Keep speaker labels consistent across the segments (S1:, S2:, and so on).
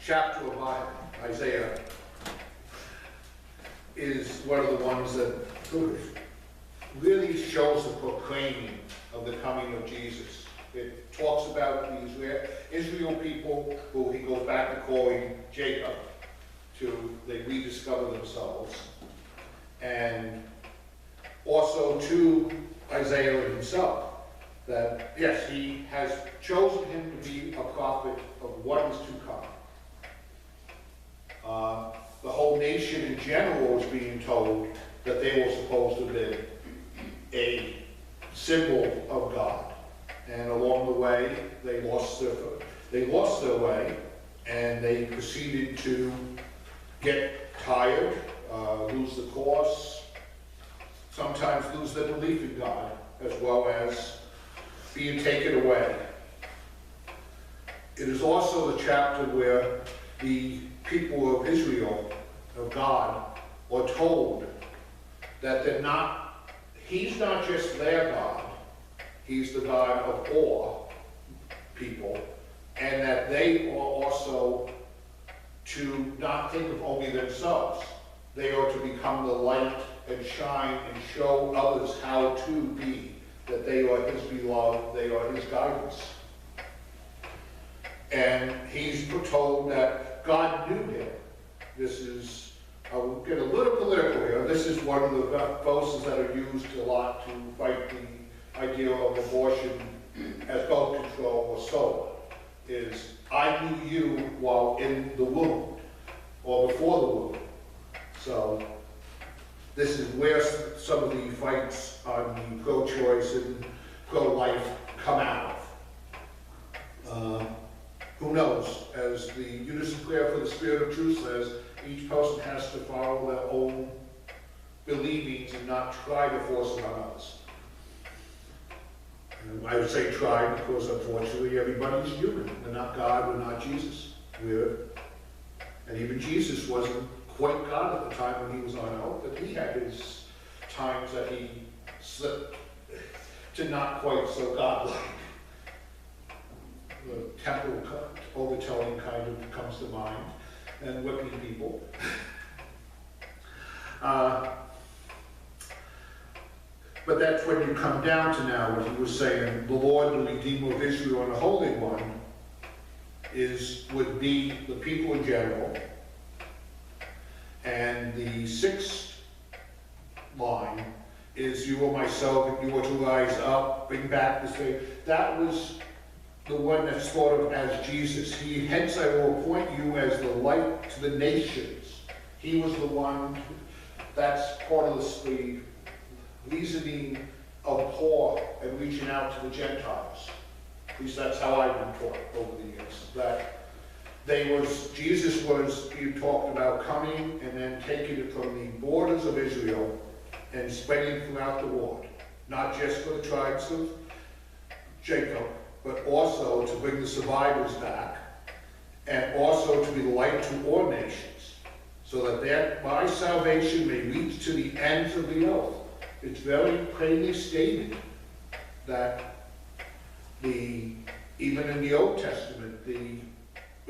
S1: Chapter of Isaiah is one of the ones that really shows the proclaiming of the coming of Jesus. It talks about the Israel people who he goes back to calling Jacob, they rediscover themselves, and also to Isaiah himself, that yes, he has chosen him to be a prophet of what is to come. The whole nation in general was being told that they were supposed to be a symbol of God, and along the way they lost their way, and they proceeded to get tired, lose the course, sometimes lose their belief in God, as well as being taken away. It is also the chapter where the people of Israel, of God, are told that he's not just their God, he's the God of all people, and that they are also to not think of only themselves. They are to become the light and shine and show others how to be, that they are his beloved, they are his guidance. And he's told that God knew him. I'll get a little political here. This is one of the verses that are used a lot to fight the idea of abortion as birth control or so on, is I knew you while in the womb, or before the womb. So this is where some of the fights on the pro-choice and pro-life come out of. Who knows? As the Unison Prayer for the Spirit of Truth says, each person has to follow their own believings and not try to force them on others. And I would say try because unfortunately everybody's human. We're not God, we're not Jesus. And even Jesus wasn't quite God at the time when he was on earth, but he had his times that he slipped to not quite so godlike. The temple overtelling kind of comes to mind, and whipping people. But that's when you come down to now what he was saying, the Lord, the Redeemer of Israel, and the Holy One, would be the people in general. And the sixth line is, you are my servant, you are to rise up, bring back this day. That was the one that's thought of as Jesus. Hence I will appoint you as the light to the nations. He was the one, that's part of the reasoning of Paul and reaching out to the Gentiles. At least that's how I've been taught over the years. That Jesus was being talked about coming and then taking it from the borders of Israel and spreading it throughout the world. Not just for the tribes of Jacob, but also to bring the survivors back, and also to be light to all nations, so that my salvation may reach to the ends of the earth. It's very plainly stated that even in the Old Testament, the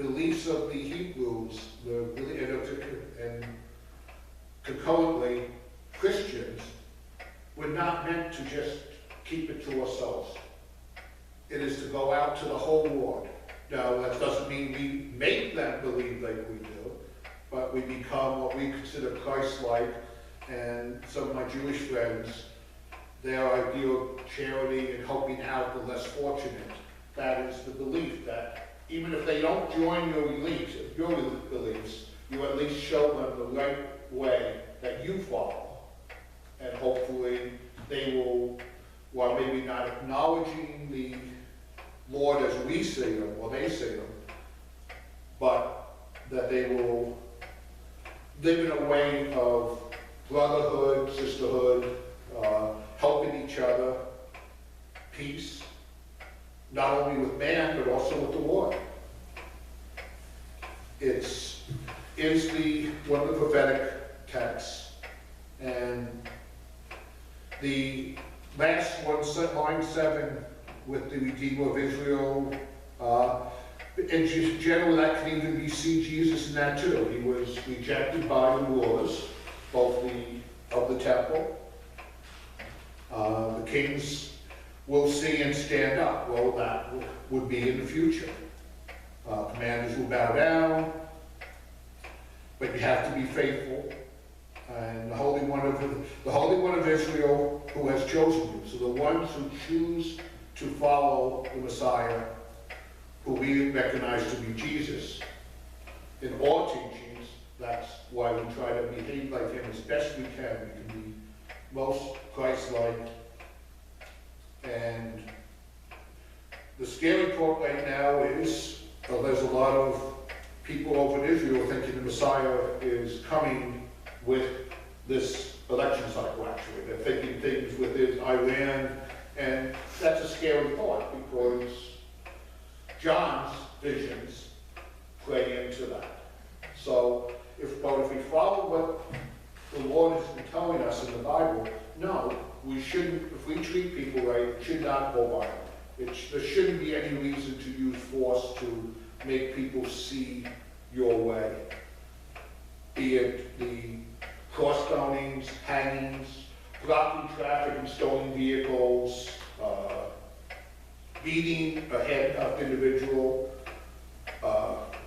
S1: beliefs of the Hebrews, and concurrently Christians, were not meant to just keep it to ourselves. It is to go out to the whole world. Now, that doesn't mean we make them believe like we do, but we become what we consider Christ-like. And some of my Jewish friends, their idea of charity and helping out the less fortunate, that is the belief that even if they don't join your beliefs, you at least show them the right way that you follow. And hopefully they will, while maybe not acknowledging the Lord as we see him, or they see him, but that they will live in a way of brotherhood, sisterhood, helping each other, peace, not only with man, but also with the Lord. Is one of the prophetic texts, and the last one, line 7, with the Redeemer of Israel, in general, that can even be see Jesus in that too. He was rejected by the rulers, both of the temple. The kings will see and stand up. Well, that would be in the future. Commanders will bow down, but you have to be faithful. And the Holy One of Israel, who has chosen you. So the ones who choose to follow the Messiah, who we recognize to be Jesus, in all teachings, that's why we try to behave like him as best we can. We can be most Christ-like. And the scary part right now is there's a lot of people over in Israel thinking the Messiah is coming with this election cycle, actually. They're thinking things with Iran, and that's a scary thought because John's visions play into that. So, if we follow what the Lord has been telling us in the Bible, no, we shouldn't, if we treat people right, it should not go violent. There shouldn't be any reason to use force to make people see your way. Be it the cross-stonings, hangings, blocking traffic and stolen vehicles, beating a handcuffed individual,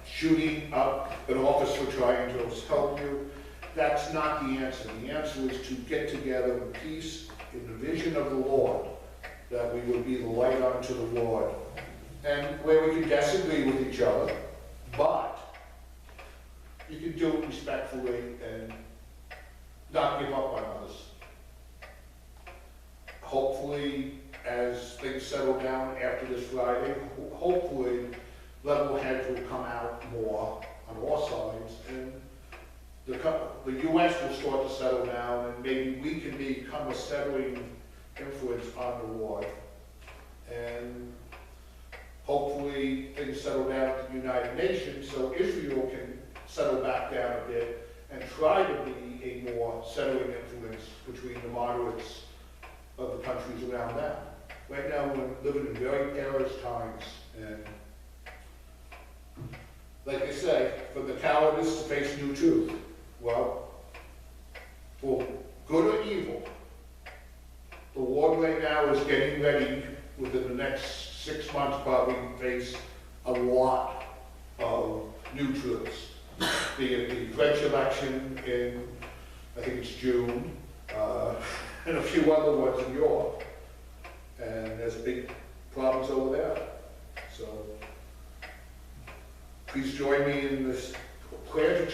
S1: shooting up an officer trying to help you. That's not the answer. The answer is to get together in peace, in the vision of the Lord, that we would be the light unto the Lord. And where we can disagree with each other, but you can do it respectfully and not give up on others. Hopefully, as things settle down after this Friday, hopefully level heads will come out more on all sides, and the U.S. will start to settle down, and maybe we can become a settling influence on the world. And hopefully things settle down at the United Nations so Israel can settle back down a bit and try to be a more settling influence between the moderates of the countries around them. Right now we're living in very perilous times, and like I say, for the cowardice to face new truth. Well, for good or evil, the world right now is getting ready within the next 6 months probably face a lot of new truths. Be it the French election in, I think it's June, and a few other ones in Europe. And there's big problems over there. So please join me in this prayer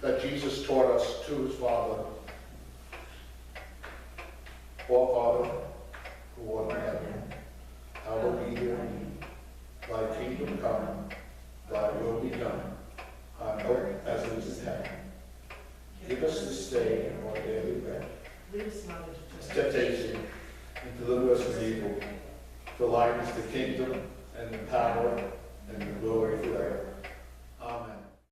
S1: that Jesus taught us to his Father. Our Father, who art in heaven, hallowed be thy name. Thy kingdom come, thy will be done, on earth as it is in heaven. Give us this day our daily bread. Lead us not into temptation, and deliver us from evil. For thine is the kingdom, and the power, and the glory forever.